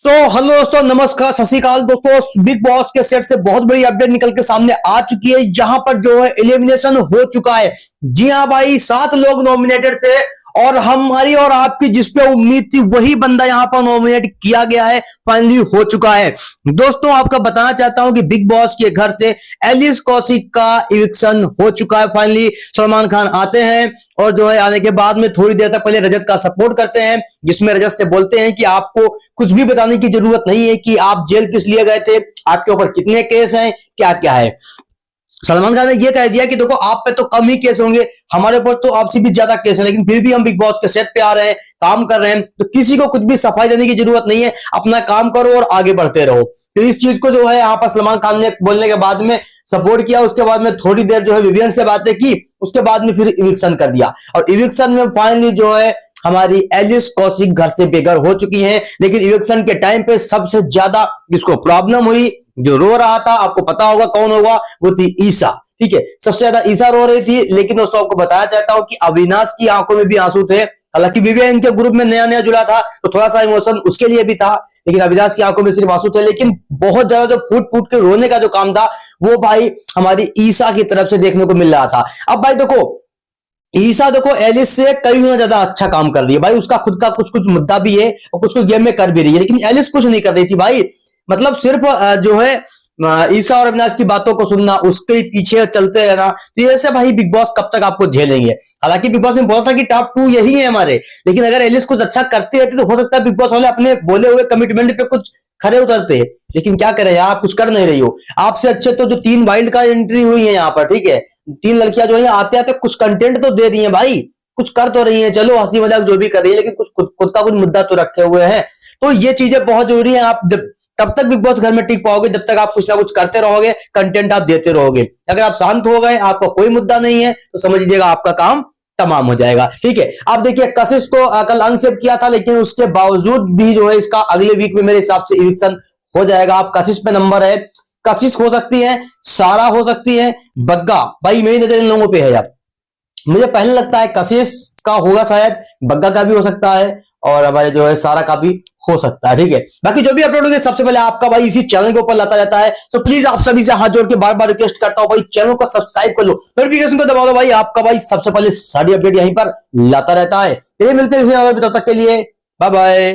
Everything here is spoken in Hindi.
हेलो दोस्तों, नमस्कार, सत श्री अकाल दोस्तों। बिग बॉस के सेट से बहुत बड़ी अपडेट निकल के सामने आ चुकी है। यहां पर जो है एलिमिनेशन हो चुका है। जी हां भाई, 7 लोग नॉमिनेटेड थे और हमारी और आपकी जिस पे उम्मीद थी वही बंदा यहां पर नॉमिनेट किया गया है, फाइनली हो चुका है। दोस्तों आपको बताना चाहता हूं कि बिग बॉस के घर से एलिस कौशिक का इविक्शन हो चुका है। फाइनली सलमान खान आते हैं और जो है आने के बाद में थोड़ी देर तक पहले रजत का सपोर्ट करते हैं, जिसमें रजत से बोलते हैं कि आपको कुछ भी बताने की जरूरत नहीं है कि आप जेल किस लिए गए थे, आपके ऊपर कितने केस हैं, क्या क्या है। सलमान खान ने यह कह दिया कि देखो आप पे तो कम ही केस होंगे, हमारे ऊपर तो आपसे भी ज्यादा केस है, लेकिन फिर भी हम बिग बॉस के सेट पे आ रहे हैं, काम कर रहे हैं, तो किसी को कुछ भी सफाई देने की जरूरत नहीं है, अपना काम करो और आगे बढ़ते रहो। तो इस चीज को जो है यहाँ पर सलमान खान ने बोलने के बाद में सपोर्ट किया। उसके बाद में थोड़ी देर जो है विवियन से बातें की, उसके बाद में फिर इविक्शन कर दिया और इविक्शन में फाइनली जो है हमारी एलिस कौशिक घर से बेघर हो चुकी हैं। लेकिन इविक्शन के टाइम पे सबसे ज्यादा जिसको प्रॉब्लम हुई, जो रो रहा था, आपको पता होगा कौन होगा, वो थी ईशा। ठीक है, सबसे ज्यादा ईशा रो रही थी। लेकिन दोस्तों आपको बताना चाहता हूं कि अविनाश की आंखों में भी आंसू थे। हालांकि विवियन इनके ग्रुप में नया नया जुड़ा था तो थोड़ा सा इमोशन उसके लिए भी था, लेकिन अविनाश की आंखों में सिर्फ आंसू थे। लेकिन बहुत ज्यादा जो फूट फूट के रोने का जो काम था वो भाई हमारी ईशा की तरफ से देखने को मिल रहा था। अब भाई देखो, ईशा देखो एलिस से कई गुना ज्यादा अच्छा काम कर रही है भाई। उसका खुद का कुछ कुछ मुद्दा भी है और कुछ कुछ गेम में कर भी रही है, लेकिन एलिस कुछ नहीं कर रही थी भाई। मतलब सिर्फ जो है ईशा और अविनाश की बातों को सुनना, उसके पीछे चलते रहना, तो ऐसे भाई बिग बॉस कब तक आपको झेलेंगे। हालांकि बिग बॉस ने बोला था कि टॉप 2 यही है हमारे, लेकिन अगर एलिस कुछ अच्छा करती रहती तो हो सकता है बिग बॉस वाले अपने बोले हुए कमिटमेंट पे कुछ खरे उतरते। लेकिन क्या करें यार, आप कुछ कर नहीं रही हो। आपसे अच्छे तो जो 3 वाइल्ड का एंट्री हुई है यहाँ पर, ठीक है, 3 लड़कियां जो है आते आते कुछ कंटेंट तो दे रही हैं भाई, कुछ कर तो रही हैं, चलो हंसी मजाक जो भी कर रही है, लेकिन कुछ खुद का कुछ मुद्दा तो रखे हुए हैं। तो ये चीजें बहुत जरूरी है। आप जब तब तक बिग बॉस घर में टिक पाओगे जब तक आप कुछ ना कुछ करते रहोगे, कंटेंट आप देते रहोगे। अगर आप शांत हो गए, आपका कोई मुद्दा नहीं है, तो समझ लीजिएगा आपका काम तमाम हो जाएगा। ठीक है, आप देखिए कशिश को कल अनसेप्ट किया था, लेकिन उसके बावजूद भी जो है इसका अगले वीक में मेरे हिसाब से इविक्शन हो जाएगा। आप कशिश पे नंबर है, कशिश हो सकती है, सारा हो सकती है, बग्गा, भाई मेरी नजर इन लोगों पे है। यार मुझे पहले लगता है कशिश का होगा, शायद बग्गा का भी हो सकता है और हमारे जो है सारा का भी हो सकता है। ठीक है, बाकी जो भी अपलोड होंगे सबसे पहले आपका भाई इसी चैनल के ऊपर लाता रहता है। तो प्लीज आप सभी से हाथ जोड़ के बार बार रिक्वेस्ट करता हूं भाई, चैनल को सब्सक्राइब कर लो, नोटिफिकेशन को दबा दो भाई। आपका भाई सबसे पहले सारी अपडेट यहीं पर लाता रहता है। चलिए मिलते हैं तब तक के लिए बाय बाय।